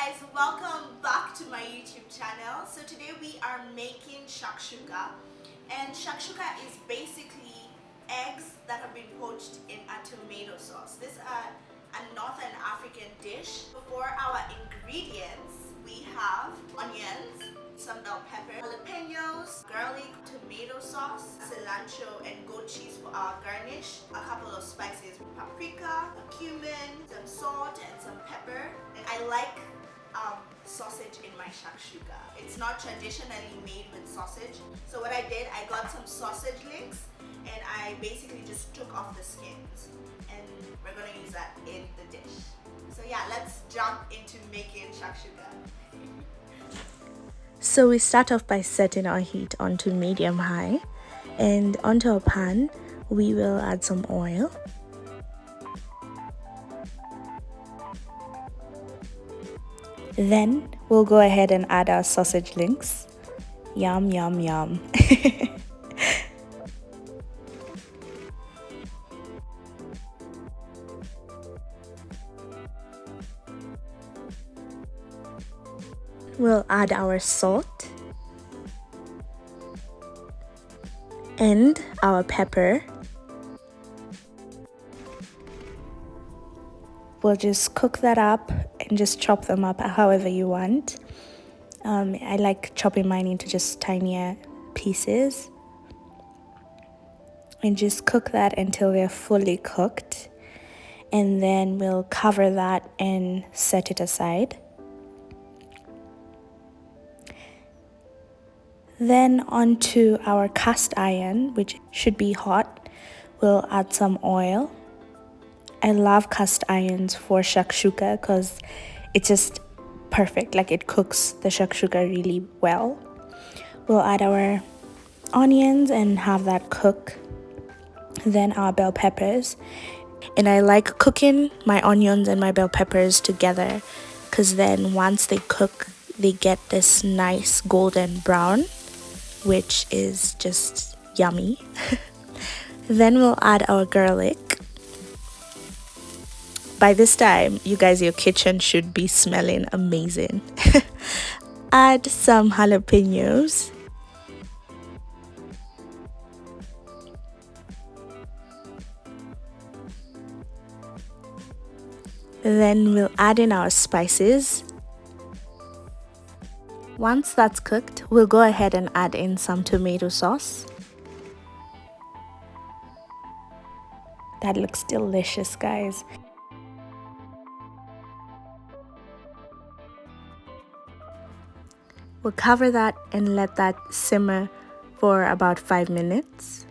guys, welcome back to my YouTube channel. So today we are making Shakshouka, and Shakshouka is basically eggs that have been poached in a tomato sauce. This is a Northern African dish. For our ingredients, we have onions, some bell pepper, jalapenos, garlic, tomato sauce, cilantro, and goat cheese for our garnish, a couple of spices, paprika, cumin, some salt, and some pepper. And I like sausage in my shakshuka. It's not traditionally made with sausage. So what I did, I got some sausage links and I basically just took off the skins. And we're gonna use that in the dish. So yeah, let's jump into making shakshuka. So we start off by setting our heat onto medium high, and onto a pan we will add some oil. Then we'll go ahead and add our sausage links. Yum, yum, yum. We'll add our salt and our pepper. We'll just cook that up and just chop them up however you want. I like chopping mine into just tinier pieces. And just cook that until they're fully cooked. And then we'll cover that and set it aside. Then onto our cast iron, which should be hot, we'll add some oil. I love cast irons for shakshuka because it's just perfect, like it cooks the shakshuka really well. We'll add our onions and have that cook. Then our bell peppers. And I like cooking my onions and my bell peppers together because then once they cook, they get this nice golden brown, which is just yummy. Then we'll add our garlic. By this time, you guys, your kitchen should be smelling amazing. Add some jalapenos. Then we'll add in our spices. Once that's cooked, we'll go ahead and add in some tomato sauce. That looks delicious, guys. We'll cover that and let that simmer for about 5 minutes.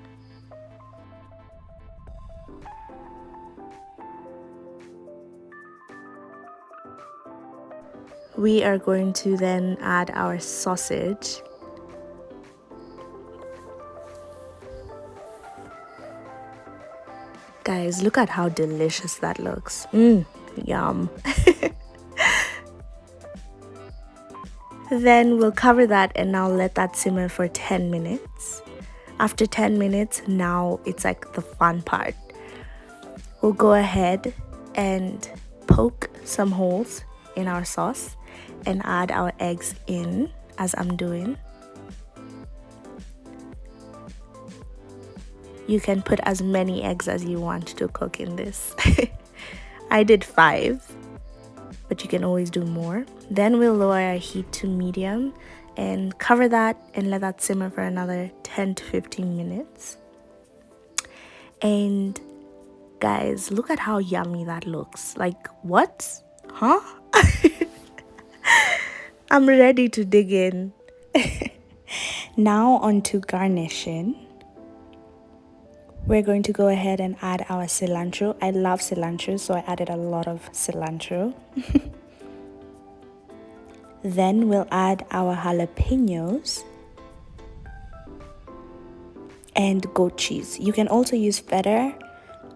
We are going to then add our sausage. Guys, look at how delicious that looks. Yum. Then we'll cover that and now let that simmer for 10 minutes. After 10 minutes, now it's like the fun part. We'll go ahead and poke some holes in our sauce and add our eggs in, as I'm doing. You can put as many eggs as you want to cook in this. I did 5, but you can always do more. Then we'll lower our heat to medium and cover that and let that simmer for another 10 to 15 minutes. And guys, look at how yummy that looks. Like, what? Huh? I'm ready to dig in. Now on to garnishing. We're going to go ahead and add our cilantro. I love cilantro, so I added a lot of cilantro. Then we'll add our jalapenos and goat cheese. You can also use feta,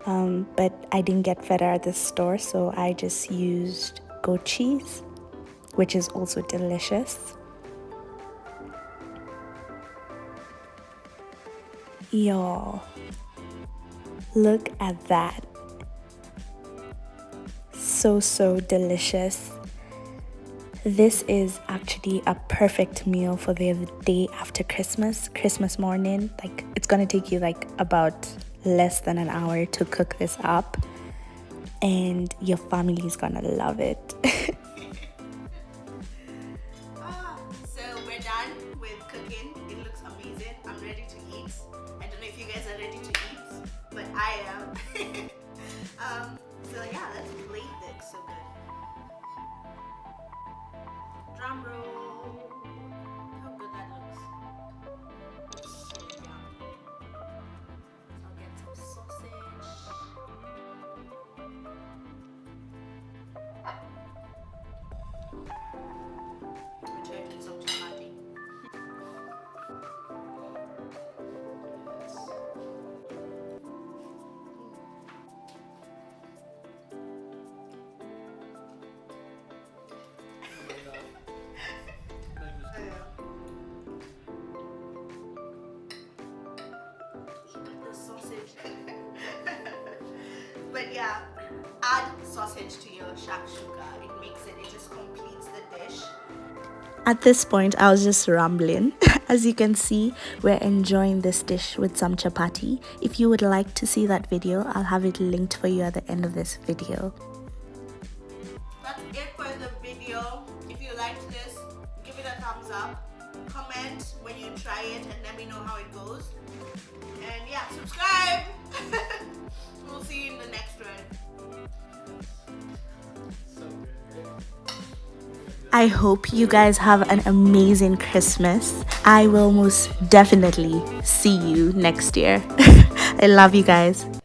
but I didn't get feta at the store, so I just used goat cheese, which is also delicious. Y'all, look at that. So delicious. This is actually a perfect meal for the day after Christmas morning. Like, it's gonna take you like about less than an hour to cook this up, and your family is gonna love it. So we're done with cooking. It looks amazing. I'm ready to eat. I don't know if you guys are ready to eat, but I am. So yeah, let's plate this. So good. Drum roll. How good that looks. So yummy. So I'll get some sausage. I'm trying to eat some chapati. The sausage. But yeah, add sausage to your shakshuka. It just completes the dish. At this point, I was just rambling. As you can see, we're enjoying this dish with some chapati. If you would like to see that video, I'll have it linked for you at the end of this video. That's it for the video. If you liked this, give it a thumbs up. Comment when you try it and let me know how it goes. And yeah, subscribe. We'll see you in the next one. I hope you guys have an amazing Christmas. I will most definitely see you next year. I love you guys.